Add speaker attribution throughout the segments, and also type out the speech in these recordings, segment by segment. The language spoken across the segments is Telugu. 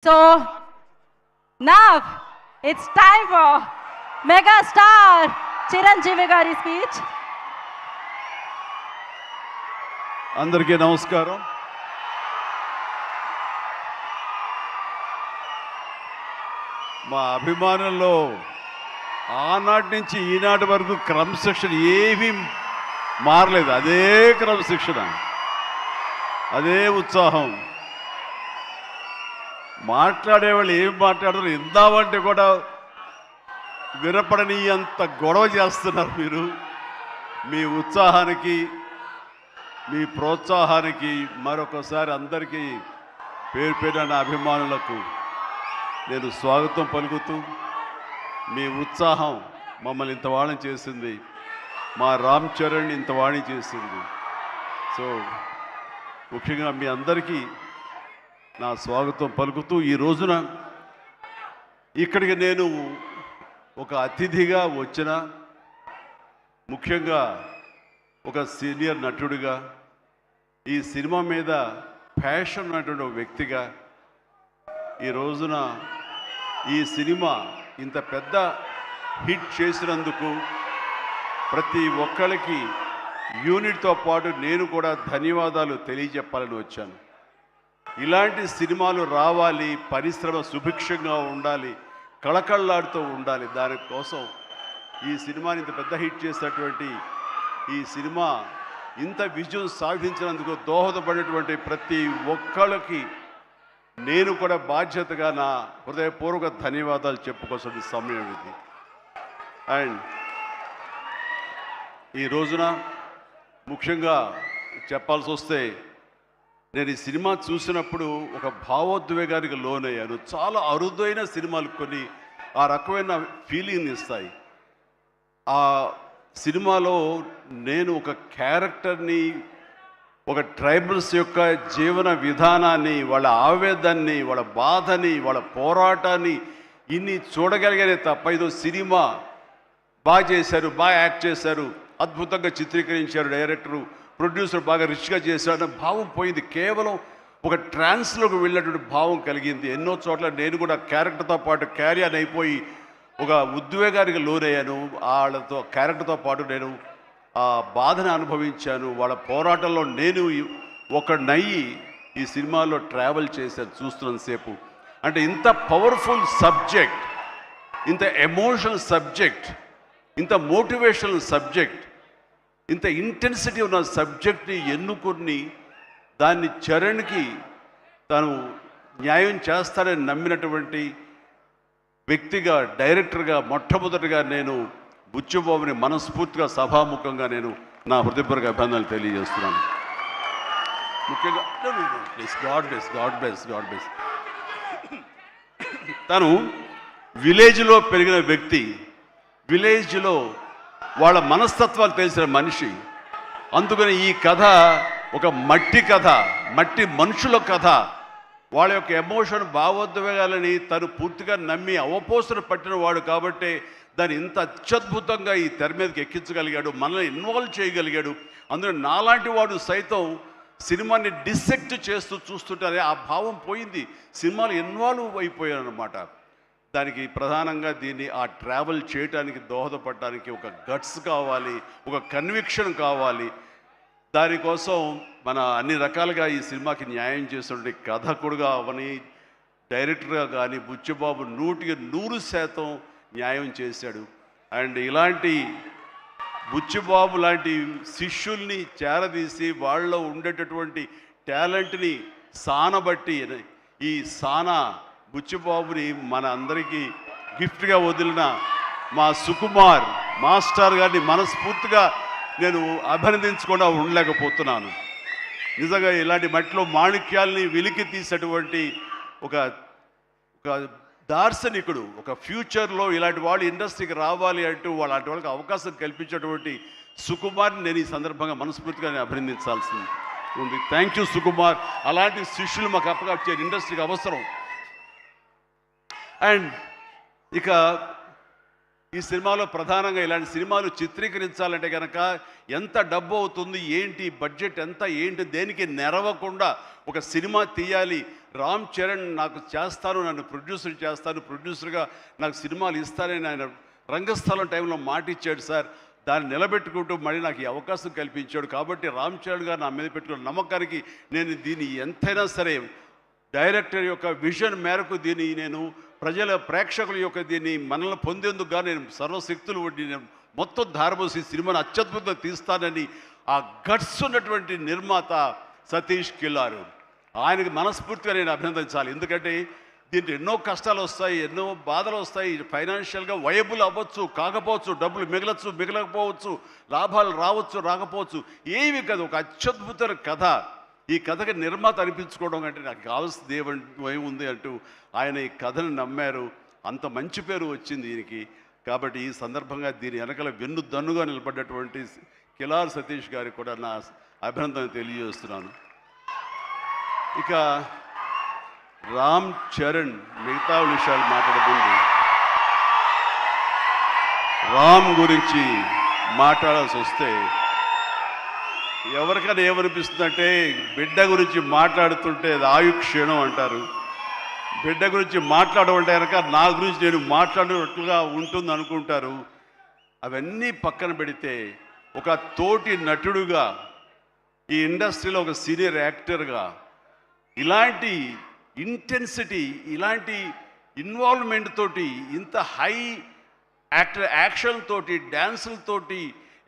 Speaker 1: So now it's time for mega star Chiranjeevi Gari speech.
Speaker 2: అందరికీ నమస్కారం. మా అభిమానుల్లో ఆనాటి నుంచి ఈనాటి వరకు క్రమశిక్షణ ఏమీ మారలేదు. అదే క్రమశిక్షణ, అదే ఉత్సాహం. మాట్లాడేవాళ్ళు ఏం మాట్లాడతారు ఇందామంటే కూడా వినపడని అంత గొడవ చేస్తున్నారు మీరు. మీ ఉత్సాహానికి, మీ ప్రోత్సాహానికి మరొకసారి అందరికీ పేరు పేరున నా అభిమానులకు నేను స్వాగతం పలుకుతూ, మీ ఉత్సాహం మమ్మల్ని ఇంత వాణి చేసింది, మా రామ్ చరణ్ ఇంత వాణి చేసింది. సో ముఖ్యంగా మీ అందరికీ నా స్వాగతం పలుకుతూ, ఈ రోజున ఇక్కడికి నేను ఒక అతిథిగా వచ్చిన, ముఖ్యంగా ఒక సీనియర్ నటుడిగా, ఈ సినిమా మీద ప్యాషన్ ఉన్నటువంటి ఒక వ్యక్తిగా, ఈ రోజున ఈ సినిమా ఇంత పెద్ద హిట్ చేసినందుకు ప్రతి ఒక్కరికి యూనిట్తో పాటు నేను కూడా ధన్యవాదాలు తెలియజెప్పాలని వచ్చాను. ఇలాంటి సినిమాలు రావాలి, పరిశ్రమ సుభిక్షంగా ఉండాలి, కళకళలాడుతూ ఉండాలి. దానికోసం ఈ సినిమాని ఇంత పెద్ద హిట్ చేసినటువంటి ఈ సినిమా ఇంత విజయం సాధించినందుకు దోహదపడినటువంటి ప్రతి ఒక్కళ్ళకి నేను కూడా బాధ్యతగా నా హృదయపూర్వక ధన్యవాదాలు చెప్పుకోవాల్సిన సమయం ఇది. అండ్ ఈ రోజున ముఖ్యంగా చెప్పాల్సి వస్తే, నేను ఈ సినిమా చూసినప్పుడు ఒక భావోద్వేగానికి లోనయ్యాను. చాలా అరుదైన సినిమాలు కొన్ని ఆ రకమైన ఫీలింగ్ ఇస్తాయి. ఆ సినిమాలో నేను ఒక క్యారెక్టర్ని, ఒక ట్రైబల్స్ యొక్క జీవన విధానాన్ని, వాళ్ళ ఆవేదనని, వాళ్ళ బాధని, వాళ్ళ పోరాటాన్ని ఇన్ని చూడగలిగానే తప్ప ఇదో సినిమా బాగా చేశారు, బాగా యాక్ట్ చేశారు, అద్భుతంగా చిత్రీకరించారు, డైరెక్టరు ప్రొడ్యూసర్ బాగా రిచ్గా చేశాడు అన్న భావం పోయింది. కేవలం ఒక ట్రాన్స్లోకి వెళ్ళినటువంటి భావం కలిగింది. ఎన్నో చోట్ల నేను కూడా క్యారెక్టర్తో పాటు క్యారియర్ అయిపోయి ఒక ఉద్వేగానికి లోనయ్యాను. వాళ్ళతో క్యారెక్టర్తో పాటు నేను ఆ బాధను అనుభవించాను. వాళ్ళ పోరాటంలో నేను ఒకనయ్యి ఈ సినిమాలో ట్రావెల్ చేశాను చూస్తున్నంతసేపు. అంటే ఇంత పవర్ఫుల్ సబ్జెక్ట్, ఇంత ఎమోషనల్ సబ్జెక్ట్, ఇంత మోటివేషనల్ సబ్జెక్ట్, ఇంత ఇంటెన్సిటీ ఉన్న సబ్జెక్ట్ని ఎన్నుకొని దాన్ని చరణ్కి తను న్యాయం చేస్తాడని నమ్మినటువంటి వ్యక్తిగా, డైరెక్టర్గా మొట్టమొదటిగా నేను బుచ్చిబాబుని మనస్ఫూర్తిగా సభాముఖంగా నేను నా హృదయపూర్వక అభినందనలు తెలియజేస్తున్నాను. ముఖ్యంగా గాడ్ బ్లెస్. తను విలేజ్లో పెరిగిన వ్యక్తి, విలేజ్లో వాళ్ళ మనస్తత్వాలు తెలిసిన మనిషి. అందుకని ఈ కథ ఒక మట్టి కథ, మట్టి మనుషుల కథ. వాళ్ళ యొక్క ఎమోషన్, భావోద్వేగాలని తను పూర్తిగా నమ్మి అవపోసన పట్టిన వాడు కాబట్టి దాన్ని ఇంత అత్యద్భుతంగా ఈ తెర మీదకి ఎక్కించగలిగాడు, మనల్ని ఇన్వాల్వ్ చేయగలిగాడు. అందులో నాలాంటి వాడు సైతం సినిమాని డిసెక్ట్ చేస్తూ చూస్తుంటారే ఆ భావం పోయింది. సినిమాలు ఇన్వాల్వ్ అయిపోయాను అనమాట. దానికి ప్రధానంగా దీన్ని ఆ ట్రావెల్ చేయడానికి దోహదపడడానికి ఒక గట్స్ కావాలి, ఒక కన్విక్షన్ కావాలి. దానికోసం మన అన్ని రకాలుగా ఈ సినిమాకి న్యాయం చేస్తుంటే కథకుడుగా అవని, డైరెక్టర్గా కానీ బుచ్చిబాబు 100% న్యాయం చేశాడు. అండ్ ఇలాంటి బుచ్చిబాబు లాంటి శిష్యుల్ని చేరదీసి వాళ్ళలో ఉండేటటువంటి టాలెంట్ని సానబట్టి ఈ సానా బుచ్చిబాబుని మన అందరికీ గిఫ్ట్గా వదిలిన మా సుకుమార్ మాస్టర్ గారిని మనస్ఫూర్తిగా నేను అభినందించకుండా ఉండలేకపోతున్నాను. నిజంగా ఇలాంటి మట్టిలో మాణిక్యాల్ని వెలికి తీసేటువంటి ఒక దార్శనికుడు, ఒక ఫ్యూచర్లో ఇలాంటి వాళ్ళు ఇండస్ట్రీకి రావాలి అంటూ అలాంటి వాళ్ళకి అవకాశం కల్పించేటువంటి సుకుమార్ని నేను ఈ సందర్భంగా మనస్ఫూర్తిగా నేను అభినందించాల్సింది ఉంది. Thank you Sukumar. అలాంటి శిష్యులు మాకు అప్పగా ఇండస్ట్రీకి అవసరం. అండ్ ఇక ఈ సినిమాలో ప్రధానంగా ఇలాంటి సినిమాలు చిత్రీకరించాలంటే కనుక ఎంత డబ్బు అవుతుంది, ఏంటి బడ్జెట్ ఎంత, ఏంటి, దేనికి నెరవకుండా ఒక సినిమా తీయాలి. రామ్ చరణ్ నాకు చేస్తాను, నన్ను ప్రొడ్యూసర్ చేస్తాను, ప్రొడ్యూసర్గా నాకు సినిమాలు ఇస్తానని ఆయన రంగస్థలం టైంలో మాట ఇచ్చాడు సార్. దాన్ని నిలబెట్టుకుంటూ మళ్ళీ నాకు ఈ అవకాశం కల్పించాడు. కాబట్టి రామ్ చరణ్ గారు నా మీద పెట్టుకున్న నమ్మకానికి నేను దీన్ని ఎంతైనా సరే డైరెక్టర్ యొక్క విజన్ మేరకు దీన్ని నేను ప్రజల ప్రేక్షకుల యొక్క దీన్ని మనల్ని పొందేందుకుగా నేను సర్వశక్తులు వడ్డీ నేను మొత్తం ధారపోసి సినిమాను అత్యద్భుతంగా తీస్తానని ఆ గట్స్ ఉన్నటువంటి నిర్మాత సతీష్ కిల్లారు, ఆయనకి మనస్ఫూర్తిగా నేను అభినందించాలి. ఎందుకంటే దీంట్లో ఎన్నో కష్టాలు వస్తాయి, ఎన్నో బాధలు వస్తాయి. ఫైనాన్షియల్గా వయబుల్ అవ్వచ్చు, కాకపోవచ్చు, డబ్బులు మిగలచ్చు, మిగలకపోవచ్చు, లాభాలు రావచ్చు, రాకపోవచ్చు, ఏమి కాదు. ఒక అత్యద్భుతమైన కథ. ఈ కథకి నిర్మాత అనిపించుకోవడం అంటే నాకు కావాల్సింది ఏముంది అంటూ ఆయన ఈ కథను నమ్మారు. అంత మంచి పేరు వచ్చింది దీనికి. కాబట్టి ఈ సందర్భంగా దీని వెనకల వెన్నుదన్నుగా నిలబడ్డటువంటి కిలార్ సతీష్ గారికి కూడా నా అభినందన తెలియజేస్తున్నాను. ఇక రామ్ చరణ్ మిగతా విషయాలు మాట్లాడబోండి. రామ్ గురించి మాట్లాడాల్సి వస్తే ఎవరికైనా ఏమనిపిస్తుందంటే బిడ్డ గురించి మాట్లాడుతుంటే అది ఆయుక్షీణం అంటారు. బిడ్డ గురించి మాట్లాడమంటే కనుక నా గురించి నేను మాట్లాడినట్లుగా ఉంటుంది అనుకుంటారు. అవన్నీ పక్కన పెడితే ఒక తోటి నటుడుగా ఈ ఇండస్ట్రీలో ఒక సీనియర్ యాక్టర్గా ఇలాంటి ఇంటెన్సిటీ, ఇలాంటి ఇన్వాల్వ్మెంట్ తోటి, ఇంత హై యాక్షన్ తోటి, డ్యాన్సులతోటి,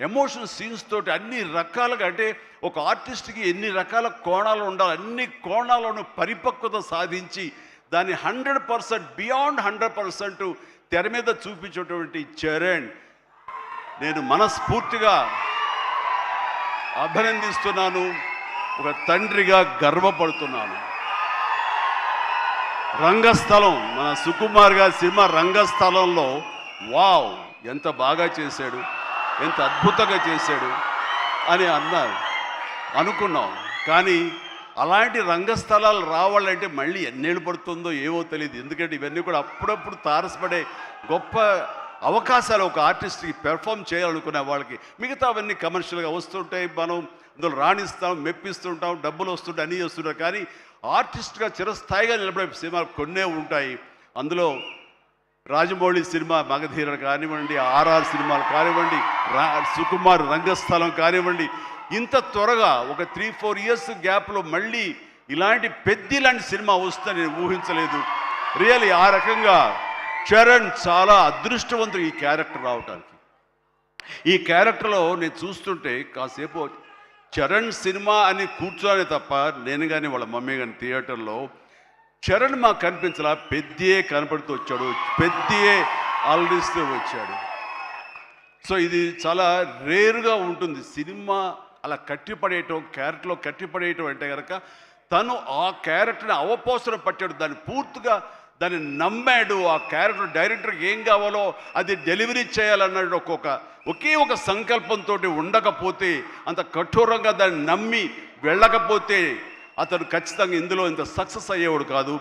Speaker 2: ఎమోషనల్ సీన్స్ తోటి అన్ని రకాలుగా, అంటే ఒక ఆర్టిస్ట్కి ఎన్ని రకాల కోణాలు ఉండాలి, అన్ని కోణాలను పరిపక్వత సాధించి దాన్ని 100% బియాండ్ 100% తెర మీద చూపించేటువంటి చరణ్ నేను మనస్ఫూర్తిగా అభినందిస్తున్నాను. ఒక తండ్రిగా గర్వపడుతున్నాను. రంగస్థలం, మన సుకుమార్ గారి సినిమా రంగస్థలంలో వావ్ ఎంత బాగా చేశాడు, ఎంత అద్భుతంగా చేశాడు అని అనుకున్నాం. కానీ అలాంటి రంగస్థలాలు రావాలంటే మళ్ళీ ఎన్నేళ్ళు పడుతుందో ఏవో తెలియదు. ఎందుకంటే ఇవన్నీ కూడా అప్పుడప్పుడు తారసపడే గొప్ప అవకాశాలు ఒక ఆర్టిస్ట్కి పెర్ఫామ్ చేయాలనుకునే వాళ్ళకి. మిగతా అవన్నీ కమర్షియల్గా వస్తుంటాయి, మనం అందులో రాణిస్తాం, మెప్పిస్తుంటాం, డబ్బులు వస్తుంటాయి, అన్నీ వస్తుంటాయి. కానీ ఆర్టిస్ట్గా చిరస్థాయిగా నిలబడే సినిమాలు కొన్నే ఉంటాయి. అందులో రాజమౌళి సినిమా మగధీర కానివ్వండి, ఆర్ఆర్ సినిమాలు కానివ్వండి, సుకుమార్ రంగస్థలం కానివ్వండి, ఇంత త్వరగా ఒక 3-4 ఇయర్స్ గ్యాప్లో మళ్ళీ ఇలాంటి లాంటి సినిమా వస్తుందని నేను ఊహించలేదు. రియల్లీ ఆ రకంగా చరణ్ చాలా అదృష్టవంతుడు ఈ క్యారెక్టర్ రావటానికి. ఈ క్యారెక్టర్లో నేను చూస్తుంటే కాసేపు చరణ్ సినిమా అని కూర్చోని తప్ప నేను కానీ వాళ్ళ మమ్మీ కానీ థియేటర్లో చరణ్ మాకు కనిపించలా, పెద్దే కనపడుతూ వచ్చాడు, పెద్దే అలరిస్తూ వచ్చాడు. సో ఇది చాలా రేరుగా ఉంటుంది. సినిమా అలా కట్టిపడేయటం, క్యారెక్టర్లో కట్టిపడేయటం అంటే కనుక తను ఆ క్యారెక్టర్ని అవపోసన పట్టాడు, దాన్ని పూర్తిగా దాన్ని నమ్మాడు. ఆ క్యారెక్టర్ డైరెక్టర్కి ఏం కావాలో అది డెలివరీ చేయాలన్నాడు. ఒకే ఒక సంకల్పంతో ఉండకపోతే, అంత కఠోరంగా దాన్ని నమ్మి వెళ్ళకపోతే అతను ఖచ్చితంగా ఇందులో ఇంత సక్సెస్ అయ్యేవాడు కాదు.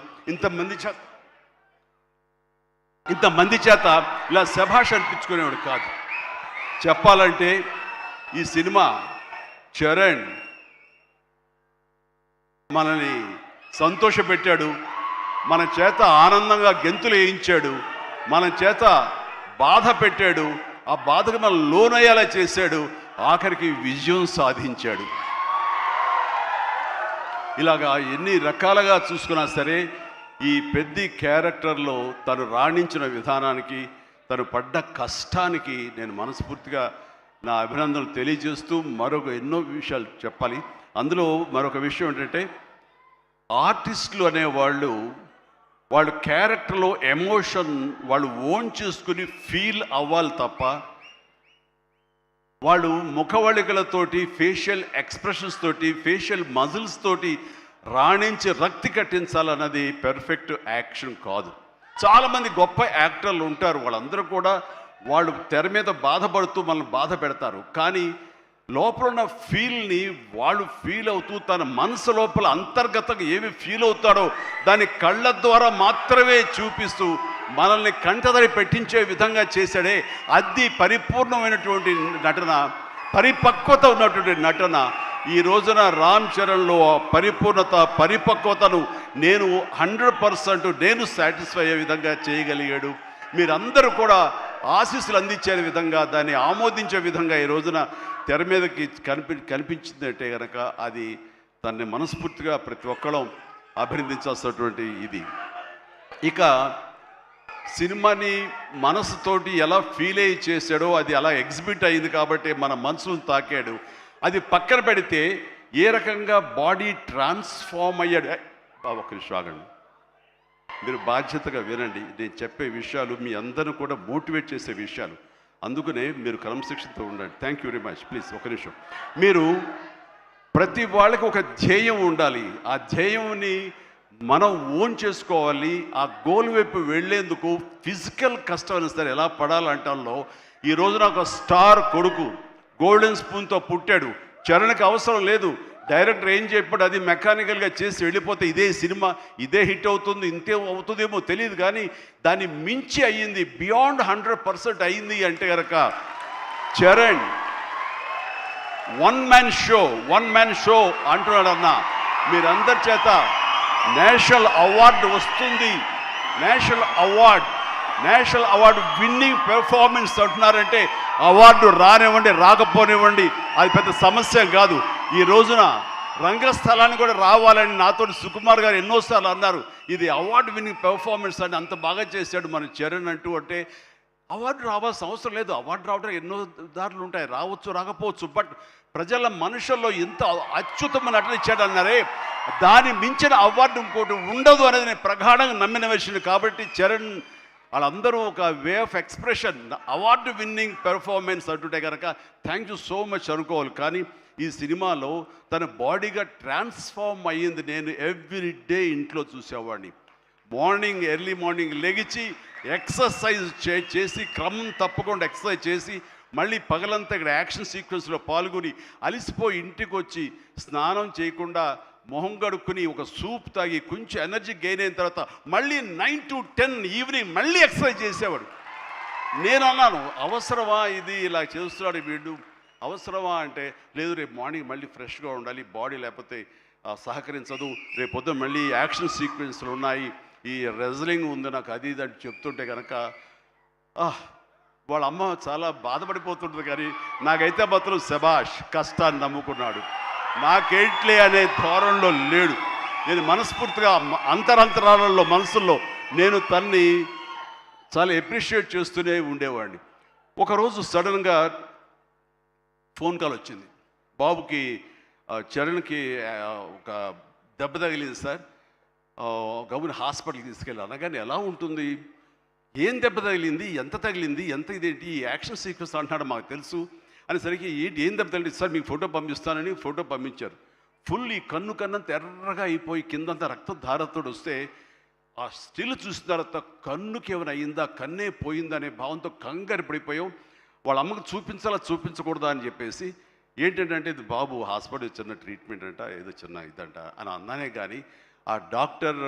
Speaker 2: ఇంతమంది చేత ఇలా శభాష్ అనిపించుకునేవాడు కాదు. చెప్పాలంటే ఈ సినిమా చరణ్ మనల్ని సంతోషపెట్టాడు, మన చేత ఆనందంగా గెంతులు వేయించాడు, మన చేత బాధ పెట్టాడు, ఆ బాధకు మనం లోనయ్యేలా చేశాడు, ఆఖరికి విజయం సాధించాడు. ఇలాగా ఎన్ని రకాలుగా చూసుకున్నా సరే ఈ పెద్ద క్యారెక్టర్లో తను రాణించిన విధానానికి, తను పడ్డ కష్టానికి నేను మనస్ఫూర్తిగా నా అభినందనలు తెలియజేస్తూ మరొక ఎన్నో విషయాలు చెప్పాలి. అందులో మరొక విషయం ఏంటంటే ఆర్టిస్టులు అనేవాళ్ళు వాళ్ళ క్యారెక్టర్లో ఎమోషన్ వాళ్ళు ఓన్ చేసుకుని ఫీల్ అవ్వాలి తప్ప వాళ్ళు ముఖవళికలతోటి, ఫేషియల్ ఎక్స్ప్రెషన్స్ తోటి, ఫేషియల్ మజిల్స్ తోటి రాణించి రక్తి కట్టించాలన్నది పెర్ఫెక్ట్ యాక్షన్ కాదు. చాలామంది గొప్ప యాక్టర్లు ఉంటారు, వాళ్ళందరూ కూడా వాళ్ళు తెర మీద బాధపడుతూ మనల్ని బాధ పెడతారు. కానీ లోపల ఉన్న ఫీల్ని వాళ్ళు ఫీల్ అవుతూ తన మనసు లోపల అంతర్గతంగా ఏమి ఫీల్ అవుతాడో దాని కళ్ళ ద్వారా మాత్రమే చూపిస్తూ మనల్ని కంటదరి పెట్టించే విధంగా చేశాడే, అది పరిపూర్ణమైనటువంటి నటన, పరిపక్వత ఉన్నటువంటి నటన. ఈ రోజున రామ్ చరణ్లో ఆ పరిపూర్ణత పరిపక్వతను నేను 100% నేను సాటిస్ఫై అయ్యే విధంగా చేయగలిగాడు. మీరందరూ కూడా ఆశీస్సులు అందించే విధంగా దాన్ని ఆమోదించే విధంగా ఈ రోజున తెర మీదకి కనిపించిందంటే కనుక అది దాన్ని మనస్ఫూర్తిగా ప్రతి ఒక్కళ్ళం అభినందించాల్సినటువంటి ఇది. ఇక సినిమాని మనసుతోటి ఎలా ఫీల్ అయ్యి చేశాడో అది అలా ఎగ్జిబిట్ అయింది కాబట్టి మన మనసును తాకాడు. అది పక్కన పెడితే ఏ రకంగా బాడీ ట్రాన్స్ఫార్మ్ అయ్యాడు. ఒక్క నిమిషం ఆగండి, మీరు బాధ్యతగా వినండి. నేను చెప్పే విషయాలు మీ అందరూ కూడా మోటివేట్ చేసే విషయాలు, అందుకనే మీరు క్రమశిక్షణతో ఉండండి. Thank you very much. Please ఒక నిమిషం. మీరు ప్రతి వాళ్ళకి ఒక ధ్యేయం ఉండాలి. ఆ ధ్యేయంని మనం ఓన్ చేసుకోవాలి. ఆ గోల్ వైపు వెళ్ళేందుకు ఫిజికల్ కష్టం అయినా సరే ఎలా పడాలంటాలో ఈ రోజున ఒక స్టార్ కొడుకు గోల్డెన్ స్పూన్తో పుట్టాడు. చరణ్కి అవసరం లేదు, డైరెక్టర్ ఏం చెప్పాడు అది మెకానికల్గా చేసి వెళ్ళిపోతే ఇదే సినిమా ఇదే హిట్ అవుతుంది, ఇంతే అవుతుందేమో తెలియదు, కానీ దాన్ని మించి అయ్యింది, బియాండ్ 100% అయింది అంటే కనుక చరణ్ వన్ మ్యాన్ షో అంటున్నాడన్నా. మీరందరి చేత నేషనల్ అవార్డు వస్తుంది, నేషనల్ అవార్డు విన్నింగ్ పెర్ఫార్మెన్స్ అంటున్నారంటే అవార్డు రానివ్వండి రాకపోనివ్వండి అది పెద్ద సమస్య కాదు. ఈ రోజున రంగస్థలాన్ని కూడా రావాలని నాతో సుకుమార్ గారు ఎన్నోసార్లు అన్నారు. ఇది అవార్డు విన్నింగ్ పెర్ఫార్మెన్స్ అని అంత బాగా చేశాడు మన చరణ్ అంటూ. అంటే అవార్డు రావాల్సిన అవసరం లేదు, అవార్డు రావడం ఎన్నో దారులు ఉంటాయి, రావచ్చు రాకపోవచ్చు, బట్ ప్రజల మనుషుల్లో ఎంత అత్యుత్తమ నటన ఇచ్చాడన్నారే దాన్ని మించిన అవార్డు ఇంకోటి ఉండదు అనేది నేను ప్రగాఢంగా నమ్మిన విషయం. కాబట్టి చరణ్ వాళ్ళందరూ ఒక way of expression award winning performance అంటుంటే కనుక థ్యాంక్ యూ సో మచ్ అనుకోవాలి. కానీ ఈ సినిమాలో తన బాడీగా ట్రాన్స్ఫార్మ్ అయ్యింది. నేను ఎవ్రీ డే ఇంట్లో చూసేవాడిని. ఎర్లీ మార్నింగ్ లెగిచి ఎక్సర్సైజ్ చేసి క్రమం తప్పకుండా ఎక్సర్సైజ్ చేసి మళ్ళీ పగలంతా ఇక్కడ యాక్షన్ సీక్వెన్స్లో పాల్గొని అలిసిపోయి ఇంటికి వచ్చి స్నానం చేయకుండా మొహం గడుక్కుని ఒక సూప్ తాగి కొంచెం ఎనర్జీ గెయిన్ అయిన తర్వాత మళ్ళీ 9 to 10 ఈవినింగ్ మళ్ళీ ఎక్సర్సైజ్ చేసేవాడు. నేను అన్నాను అవసరమా ఇది ఇలా చేస్తున్నాడు వీడు, అవసరమా అంటే లేదు రేపు మార్నింగ్ మళ్ళీ ఫ్రెష్గా ఉండాలి బాడీ, లేకపోతే సహకరించదు, రేపు పొద్దున మళ్ళీ యాక్షన్ సీక్వెన్స్లు ఉన్నాయి, ఈ రెజ్లింగ్ ఉంది నాకు అది ఇది అని చెప్తుంటే కనుక వాళ్ళ అమ్మ చాలా బాధపడిపోతుంటుంది. కానీ నాకైతే మాత్రం శబాష్ కష్టాన్ని నమ్ముకున్నాడు, నాకేంట్లే అనే ధోరణిలో లేడు. నేను మనస్ఫూర్తిగా అంతరాలలో మనసుల్లో నేను తన్ని చాలా ఎప్రిషియేట్ చేస్తూనే ఉండేవాడిని. ఒకరోజు సడన్గా ఫోన్ కాల్ వచ్చింది, బాబుకి చరణ్కి ఒక దెబ్బ తగిలింది సార్, గబుని హాస్పిటల్కి తీసుకెళ్ళి అనగానే ఎలా ఉంటుంది, ఏం దెబ్బ తగిలింది, ఎంత తగిలింది, ఎంత ఇదేంటి ఈ యాక్షన్ సీక్వెన్స్ అంటున్నాడు మాకు తెలుసు అనేసరికి ఏం దెబ్బ తగిలింది సార్ మీకు ఫోటో పంపిస్తానని ఫోటో పంపించారు. ఫుల్ ఈ కన్నంత ఎర్రగా అయిపోయి కిందంతా రక్తధారతో వస్తే ఆ స్టిల్ చూసిన తర్వాత కన్నుకి ఏమైనా అయిందా, కన్నే పోయిందా అనే భావంతో కంగారు పడిపోయాం. వాళ్ళ అమ్మకు చూపించకూడదా అని చెప్పేసి ఏంటంటే ఇది బాబు హాస్పిటల్ చిన్న ట్రీట్మెంట్ అంట, ఏదో చిన్న ఇదంట అని అన్నానే. కానీ ఆ డాక్టర్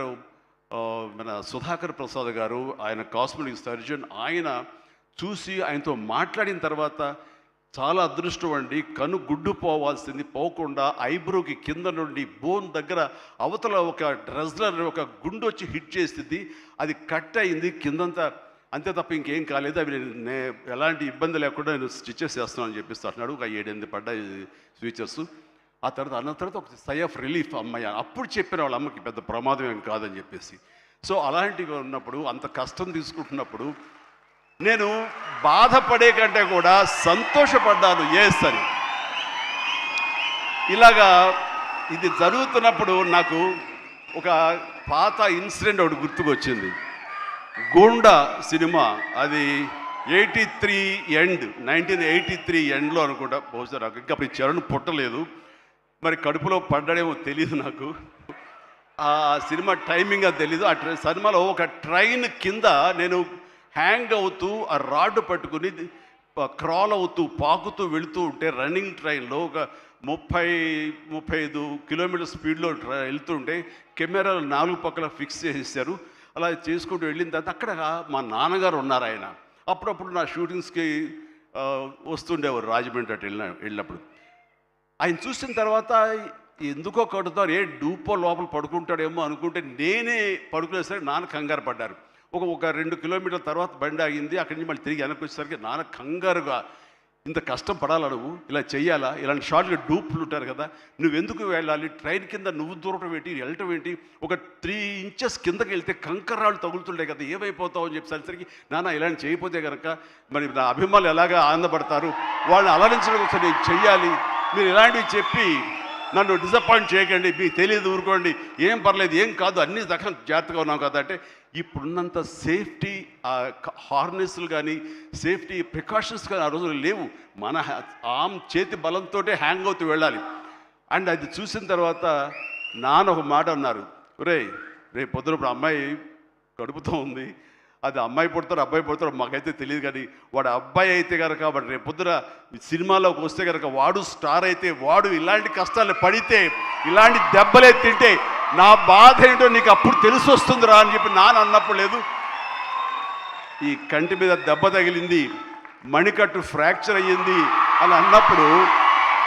Speaker 2: మన సుధాకర్ ప్రసాద్ గారు, ఆయన కాస్మెటిక్ సర్జన్, ఆయన చూసి ఆయనతో మాట్లాడిన తర్వాత చాలా అదృష్టం అండి, కన్ను గుడ్డు పోవాల్సింది పోకుండా ఐబ్రోకి కింద నుండి బోన్ దగ్గర అవతల ఒక డ్రెస్లర్ ఒక గుండు వచ్చి హిట్ చేసింది, అది కట్ అయింది కిందంతా, అంతే తప్ప ఇంకేం కాలేదు, అవి నేను ఎలాంటి ఇబ్బంది లేకుండా నేను స్టిచెస్ చేస్తున్నాను అని చెప్పేసి అంటున్నాడు. ఒక 7-8 పడ్డాయి ఫీచర్స్. ఆ తర్వాత అన్న తర్వాత ఒక సై ఆఫ్ రిలీఫ్ అమ్మాయి అప్పుడు చెప్పిన వాళ్ళ అమ్మకి పెద్ద ప్రమాదం ఏం కాదని చెప్పేసి. సో అలాంటివి ఉన్నప్పుడు అంత కష్టం తీసుకుంటున్నప్పుడు నేను బాధపడే కంటే కూడా సంతోషపడ్డాను ఎస్ అని. ఇలాగా ఇది జరుగుతున్నప్పుడు నాకు ఒక పాత ఇన్సిడెంట్ ఒకటి గుర్తుకొచ్చింది. గూండా సినిమా, అది 1983 ఎండ్లో అనుకుంటా, బహుశా నాకు ఇంకా అప్పుడు చరణ్ పుట్టలేదు, మరి కడుపులో పడ్డాడేమో తెలియదు నాకు, ఆ సినిమా టైమింగ్ అది తెలీదు. ఆ సినిమాలో ఒక ట్రైన్ కింద నేను హ్యాంగ్ అవుతూ ఆ రాడ్ పట్టుకుని క్రాల్ అవుతూ పాకుతూ వెళుతూ ఉంటే రన్నింగ్ ట్రైన్లో ఒక 30-35 కిలోమీటర్ స్పీడ్లో వెళ్తుంటే కెమెరాలు 4 పక్కల ఫిక్స్ చేసేసారు. అలా చేసుకుంటూ వెళ్ళిన తర్వాత అక్కడ మా నాన్నగారు ఉన్నారు. ఆయన అప్పుడప్పుడు నా షూటింగ్స్కి వస్తుండేవారు రాజమండ్రి అటు వెళ్ళినప్పుడు. ఆయన చూసిన తర్వాత ఎందుకో కడుతారు, ఏ డూపో లోపల పడుకుంటాడేమో అనుకుంటే నేనే పడుకునేసరికి నాన్న కంగారు పడ్డారు. ఒక 2 కిలోమీటర్ల తర్వాత బండి ఆగింది. అక్కడి నుంచి మళ్ళీ తిరిగి వెనక్కి వచ్చేసరికి నాన్న కంగారుగా, ఇంత కష్టం పడాలా నువ్వు, ఇలా చెయ్యాలా, ఇలాంటి షార్ట్గా డూప్లు ఉంటారు కదా, నువ్వెందుకు వెళ్ళాలి, ట్రైన్ కింద నువ్వు దూరటం ఏంటి, వెళ్ళటం ఏంటి, ఒక 3 ఇంచెస్ కిందకి వెళ్తే కంకర్రాళ్ళు తగులుతుండే కదా, ఏమైపోతావు అని చెప్పేసరికి, నాన్న ఇలాంటి చేయకపోతే కనుక మరి నా అభిమానులు ఎలాగా ఆనందపడతారు, వాళ్ళని అలరించడం కోసం నేను చెయ్యాలి, మీరు ఇలాంటివి చెప్పి నన్ను డిసప్పాయింట్ చేయకండి, మీకు తెలియదు, ఊరుకోండి, ఏం పర్లేదు, ఏం కాదు, అన్ని రకం జాగ్రత్తగా ఉన్నాం కదా అంటే, ఇప్పుడున్నంత సేఫ్టీ హార్నెస్లు కానీ సేఫ్టీ ప్రికాషన్స్ కానీ ఆ రోజులు లేవు. మన చేతి బలంతో హ్యాంగ్ అవుతూ వెళ్ళాలి. అండ్ అది చూసిన తర్వాత నాన్న ఒక మాట అన్నారు, రేపు పొద్దున ఇప్పుడు అమ్మాయి కడుపుతో ఉంది, అది అమ్మాయి పుడతారు అబ్బాయి పుడతారు మాకైతే తెలియదు, కానీ వాడు అబ్బాయి అయితే కనుక వాడు రేపు పొద్దున సినిమాలోకి వస్తే కనుక వాడు స్టార్ అయితే, వాడు ఇలాంటి కష్టాలు పడితే, ఇలాంటి దెబ్బలే తింటే నా బాధ ఏంటో నీకు అప్పుడు తెలిసి వస్తుందిరా అని చెప్పి నాన్న అన్నప్పుడు, లేదు ఈ కంటి మీద దెబ్బ తగిలింది, మణికట్టు ఫ్రాక్చర్ అయ్యింది అని అన్నప్పుడు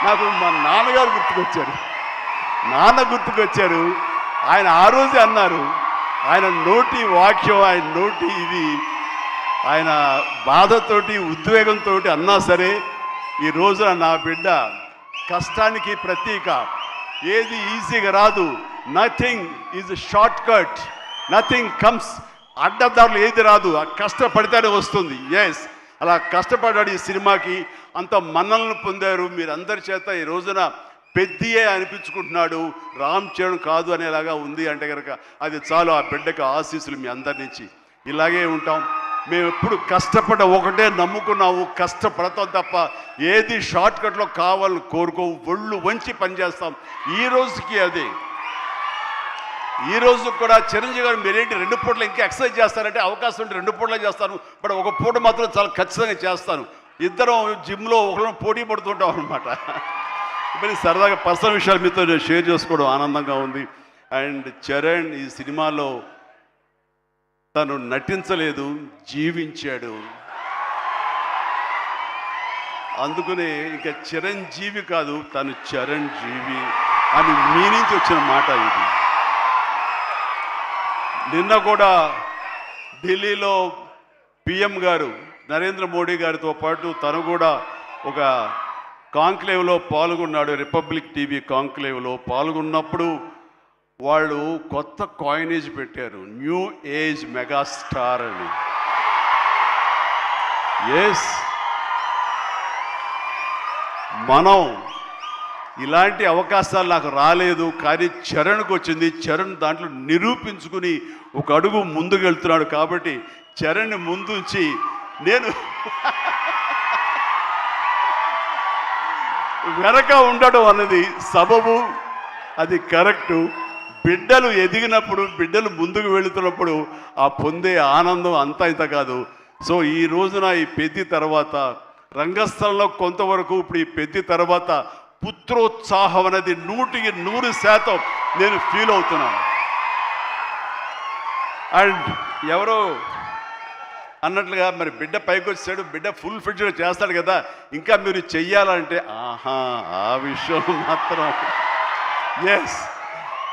Speaker 2: నాకు మా నాన్నగారు గుర్తుకొచ్చారు. ఆయన ఆ రోజే అన్నారు, ఆయన నోటి వాక్యం, ఆయన నోటి ఇది, ఆయన బాధతోటి ఉద్వేగంతో అన్నా సరే, ఈ రోజున నా బిడ్డ కష్టానికి ప్రతీక, ఏది ఈజీగా రాదు, nothing is short cut, nothing comes, అడ్డదారులు ఏది రాదు, ఆ కష్టపడితేనే వస్తుంది. ఎస్, అలా కష్టపడ్డాడు. ఈ సినిమాకి అంత మన్నలను పొందారు మీరందరి చేత. ఈ రోజున పెద్దియే అనిపించుకుంటున్నాడు, రామ్ చరణ్ కాదు అనేలాగా ఉంది అంటే కనుక అది చాలు. ఆ బిడ్డకి ఆశీస్సులు మీ అందరి నుంచి. ఇలాగే ఉంటాం మేము. ఎప్పుడు కష్టపడ్డ ఒకటే నమ్ముకున్నాము, కష్టపడతాం తప్ప ఏది షార్ట్ కట్లో కావాలని కోరుకోవు, ఒళ్ళు వంచి పనిచేస్తాం. ఈ రోజుకి అదే. ఈ రోజు కూడా చిరంజీవి గారు మీరేంటి 2 పూటలు ఇంకా ఎక్సర్సైజ్ చేస్తారంటే, అవకాశం ఉంటే 2 పూటలే చేస్తాను, బట్ ఒక పూట మాత్రం చాలా ఖచ్చితంగా చేస్తాను. ఇద్దరం జిమ్లో ఒకరు పోటీ పడుతుంటాం అనమాట. మరి సరదాగా పర్సనల్ విషయాలు మీతో నేను షేర్ చేసుకోవడం ఆనందంగా ఉంది. అండ్ చరణ్ ఈ సినిమాలో తను నటించలేదు, జీవించాడు. అందుకనే ఇంకా చిరంజీవి కాదు, తను చరణ్ జీవి అని మీ నుంచి వచ్చిన మాట ఇది. నిన్న కూడా ఢిల్లీలో పిఎం గారు నరేంద్ర మోడీ గారితో పాటు తను కూడా ఒక కాంక్లేవ్లో పాల్గొన్నాడు. రిపబ్లిక్ టీవీ కాంక్లేవ్లో పాల్గొన్నప్పుడు వాళ్ళు కొత్త కాయినేజ్ పెట్టారు, న్యూ ఏజ్ మెగాస్టార్ అని. ఎస్, మనం ఇలాంటి అవకాశాలు నాకు రాలేదు, కానీ చరణ్కి వచ్చింది. చరణ్ దాంట్లో నిరూపించుకుని ఒక అడుగు ముందుకు వెళ్తున్నాడు. కాబట్టి చరణ్ ముందుంచి నేను వెనక ఉండడం అన్నది సబబు, అది కరెక్టు. బిడ్డలు ఎదిగినప్పుడు, బిడ్డలు ముందుకు వెళుతున్నప్పుడు ఆ పొందే ఆనందం అంతా ఇంత కాదు. సో ఈ రోజున ఈ పెద్ది తర్వాత రంగస్థలంలో కొంతవరకు, ఇప్పుడు ఈ పెద్ది తర్వాత పుత్రోత్సాహం అనేది 100% నేను ఫీల్ అవుతున్నాను. అండ్ ఎవరో అన్నట్లుగా మరి బిడ్డ పైకి వచ్చాడు, బిడ్డ ఫుల్ ఫిడ్గా చేస్తాడు కదా, ఇంకా మీరు చెయ్యాలంటే ఆహా, ఆ విషయం మాత్రం ఎస్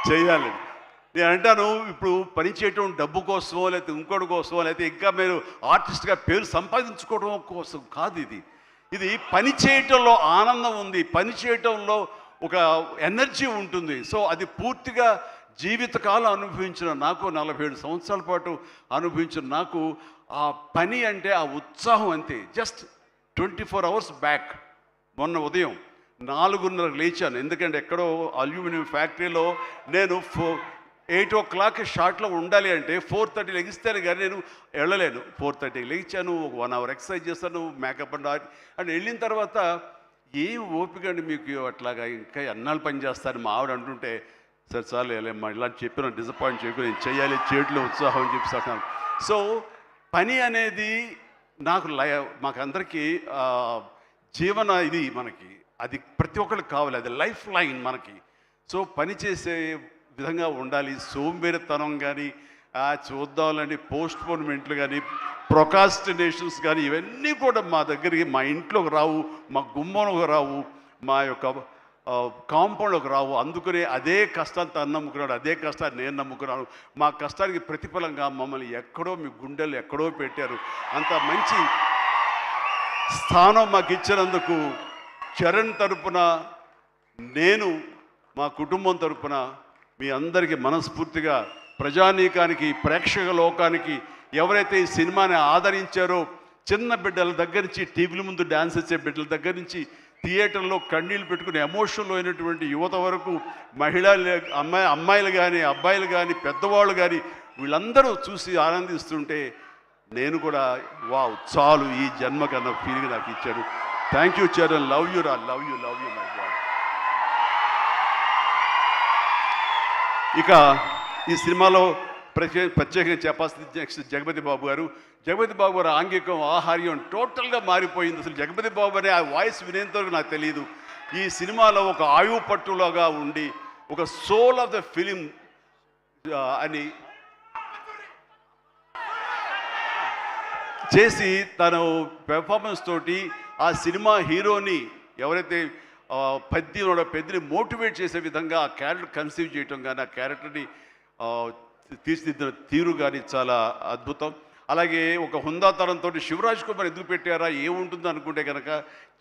Speaker 2: చెయ్యాలి. నేను అంటాను, ఇప్పుడు పని చేయటం డబ్బు కోసమో లేకపోతే ఇంకోటి కోసమో లేకపోతే ఇంకా మీరు ఆర్టిస్ట్గా పేరు సంపాదించుకోవడం కోసం కాదు. ఇది పని చేయటంలో ఆనందం ఉంది, పని చేయటంలో ఒక ఎనర్జీ ఉంటుంది. సో అది పూర్తిగా జీవితకాలం అనుభవించిన నాకు, 47 సంవత్సరాల పాటు అనుభవించిన నాకు, ఆ పని అంటే ఆ ఉత్సాహం అంతే. జస్ట్ 24 అవర్స్ బ్యాక్ మొన్న ఉదయం 4:30 లేచాను. ఎందుకంటే ఎక్కడో అల్యూమినియం ఫ్యాక్టరీలో నేను 8 o'clock షార్ట్లో ఉండాలి అంటే 4:30 లెగిస్తేనే కానీ నేను వెళ్ళలేను. 4:30 లేచాను, ఒక 1 hour ఎక్సర్సైజ్ చేస్తాను, మేకప్ అండ్ వెళ్ళిన తర్వాత ఏం ఓపిక అండి మీకు అట్లాగా, ఇంకా ఎన్నాళ్ళు పని చేస్తాను మా ఆవిడ అంటుంటే, సరే చాలు వెళ్ళమ్మా ఇలా చెప్పిన డిసప్పాయింట్ చేయకుండా నేను చేయాలి, చేయట్లో ఉత్సాహం అని చెప్పి. సో పని అనేది మాకందరికీ జీవన ఇది మనకి, అది ప్రతి ఒక్కరికి కావాలి, అది లైఫ్ లైన్ మనకి. సో పని చేసే విధంగా ఉండాలి. సోంబేరితనం కానీ, చూద్దాంలని పోస్ట్పోన్మెంట్లు కానీ, ప్రొకాస్టినేషన్స్ కానీ, ఇవన్నీ కూడా మా దగ్గరికి, మా ఇంట్లోకి రావు, మా గుమ్మంలోకి రావు, మా యొక్క కాంపౌండ్లోకి రావు. అందుకనే అదే కష్టాన్ని తను నమ్ముకున్నాడు, అదే కష్టాన్ని నేను నమ్ముకున్నాను. మా కష్టానికి ప్రతిఫలంగా మమ్మల్ని ఎక్కడో మీ గుండెలు ఎక్కడో పెట్టారు. అంత మంచి స్థానం మాకు ఇచ్చినందుకు చరణ్ తరపున, నేను మా కుటుంబం తరపున మీ అందరికీ మనస్ఫూర్తిగా, ప్రజానీకానికి, ప్రేక్షక లోకానికి, ఎవరైతే ఈ సినిమాని ఆదరించారో, చిన్న బిడ్డల దగ్గర నుంచి, టీవీల ముందు డ్యాన్స్ వచ్చే బిడ్డల దగ్గర నుంచి, థియేటర్లో కన్నీళ్ళు పెట్టుకుని ఎమోషనల్ అయినటువంటి యువత వరకు, అమ్మాయిలు కానీ, అబ్బాయిలు కానీ, పెద్దవాళ్ళు కానీ, వీళ్ళందరూ చూసి ఆనందిస్తుంటే నేను కూడా వావ్ చాలు ఈ జన్మ కన్నా ఫీలింగ్ నాకు ఇచ్చాడు. Thank you Charan, love you రా, లవ్ యూ మై గాడ్. ఇక ఈ సినిమాలో ప్రత్యేకంగా చెప్పాల్సింది నెక్స్ట్ జగపతి బాబు గారు. జగపతి బాబు గారు ఆంగికం, ఆహార్యం టోటల్గా మారిపోయింది. అసలు జగపతి బాబు అనే ఆ వాయిస్ వినేంతవరకు నాకు తెలియదు. ఈ సినిమాలో ఒక ఆయువు పట్టులాగా ఉండి, ఒక సోల్ ఆఫ్ ద ఫిలిం అని చేసి తను పెర్ఫార్మెన్స్ తోటి ఆ సినిమా హీరోని, ఎవరైతే పెద్దని మోటివేట్ చేసే విధంగా ఆ క్యారెక్టర్ కన్సీవ్ చేయటం కానీ, ఆ క్యారెక్టర్ని తీర్చిదిద్దిన తీరు కానీ చాలా అద్భుతం. అలాగే ఒక హుందాతనంతో శివరాజ్ కుమార్ ఎందుకు పెట్టారా, ఏముంటుందో అనుకుంటే కనుక,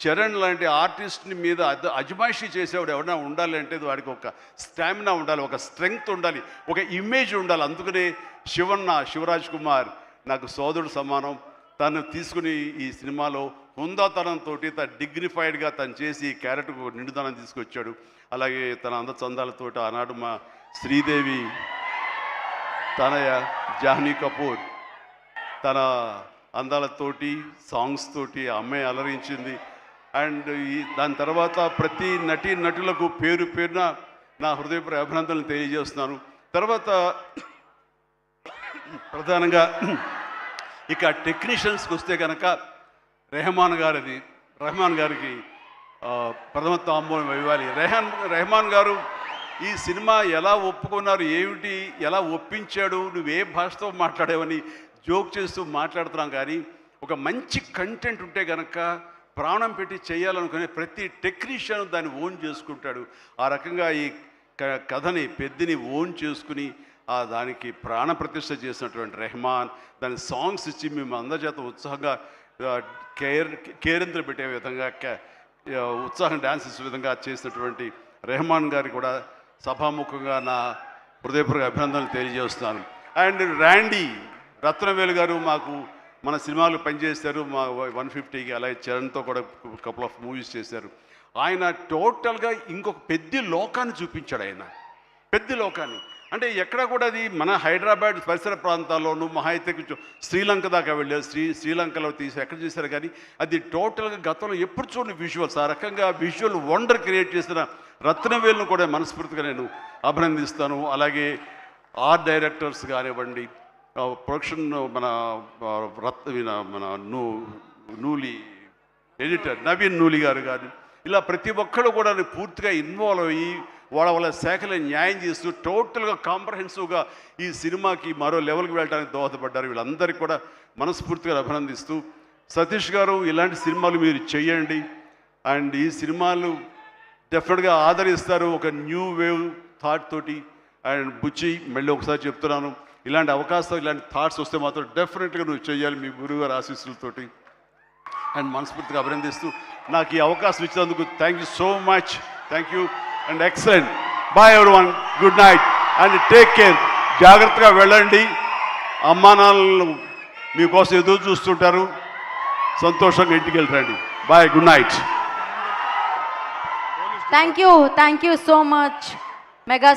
Speaker 2: చరణ్ లాంటి ఆర్టిస్ట్ని మీద అజమాయిషీ చేసేవాడు ఎవరైనా ఉండాలి అంటే వాడికి ఒక స్టామినా ఉండాలి, ఒక స్ట్రెంగ్త్ ఉండాలి, ఒక ఇమేజ్ ఉండాలి. అందుకనే శివరాజ్ కుమార్ నాకు సోదరుడు సమానం. తను తీసుకుని ఈ సినిమాలో హుందాతనంతో తను డిగ్నిఫైడ్గా తను చేసి ఈ క్యారెక్టర్కు నిండుదనం తీసుకొచ్చాడు. అలాగే తన అందచందాలతో ఆనాడు మా శ్రీదేవి తనయ జాహ్నవి కపూర్ తన అందాలతోటి, సాంగ్స్ తోటి అమ్మాయి అలరించింది. అండ్ దాని తర్వాత ప్రతి నటులకు పేరు పేరున నా హృదయపూర్వక అభినందనలు తెలియజేస్తున్నాను. తర్వాత ప్రధానంగా ఇక టెక్నీషియన్స్కి వస్తే కనుక రెహమాన్ గారికి ప్రథమ తాంబూలం ఇవ్వాలి. రెహమాన్ గారు ఈ సినిమా ఎలా ఒప్పుకున్నారు, ఏమిటి, ఎలా ఒప్పించాడు, నువ్వే భాషతో మాట్లాడావని జోక్ చేస్తూ మాట్లాడుతున్నాం. కానీ ఒక మంచి కంటెంట్ ఉంటే కనుక ప్రాణం పెట్టి చేయాలనుకునే ప్రతి టెక్నీషియన్ దాన్ని ఓన్ చేసుకుంటాడు. ఆ రకంగా ఈ కథని పెద్దని ఓన్ చేసుకుని దానికి ప్రాణ ప్రతిష్ఠ చేసినటువంటి రెహమాన్, దాని సాంగ్స్ ఇచ్చి మేము అందరి చేత ఉత్సాహంగా కేరింద్ర పెట్టే విధంగా, ఉత్సాహం డ్యాన్స్ ఇచ్చే విధంగా చేసినటువంటి రెహమాన్ గారికి కూడా సభాముఖంగా నా హృదయపూర్వక అభినందనలు తెలియజేస్తున్నాను. అండ్ ర్యాండీ రత్నవేలు గారు మాకు మన సినిమాలు పనిచేశారు, మా 150కి. అలాగే చరణ్తో కూడా కపుల్ ఆఫ్ మూవీస్ చేశారు. ఆయన టోటల్గా ఇంకొక పెద్ద లోకాన్ని చూపించాడు. ఆయన పెద్ద లోకాన్ని అంటే ఎక్కడ కూడా అది మన హైదరాబాద్ పరిసర ప్రాంతాల్లోనూ మహా అయితే కొంచెం శ్రీలంక దాకా వెళ్ళారు. శ్రీలంకలో ఎక్కడ చేశారు. కానీ అది టోటల్గా గతంలో ఎప్పుడు చూడని విజువల్స్, ఆ రకంగా విజువల్ వండర్ క్రియేట్ చేసిన రత్నవేలును కూడా మనస్ఫూర్తిగా నేను అభినందిస్తాను. అలాగే ఆర్ట్ డైరెక్టర్స్ కానివ్వండి, ప్రొడక్షన్ మన నూలి ఎడిటర్ నవీన్ నూలి గారు కానీ, ఇలా ప్రతి ఒక్కరు కూడా పూర్తిగా ఇన్వాల్వ్ అయ్యి వాళ్ళ శాఖలను న్యాయం చేస్తూ టోటల్గా కాంప్రహెన్సివ్గా ఈ సినిమాకి మరో లెవెల్కి వెళ్ళడానికి దోహదపడ్డారు. వీళ్ళందరికీ కూడా మనస్ఫూర్తిగా అభినందిస్తూ, సతీష్ గారు ఇలాంటి సినిమాలు మీరు చేయండి. అండ్ ఈ సినిమాలు డెఫినెట్గా ఆదరిస్తారు ఒక న్యూ వేవ్ థాట్ తోటి. అండ్ బుచ్చి మళ్ళీ ఒకసారి చెప్తున్నాను, ఇలాంటి అవకాశాలు, ఇలాంటి థాట్స్ వస్తే మాత్రం డెఫినెట్గా నువ్వు చేయాలి మీ గురువుగారి ఆశీస్సులతోటి. అండ్ మనస్ఫూర్తిగా అభినందిస్తూ నాకు ఈ అవకాశం ఇచ్చినందుకు thank you so much. Thank you and excellent. Bye everyone, good night and take care. జాగ్రత్తగా వెళ్ళండి. అమ్మా నాన్నలు మీకోసం ఎదురు చూస్తుంటారు. సంతోషంగా ఇంటికి వెళ్ళండి. Bye, good night.
Speaker 1: Thank you so much mega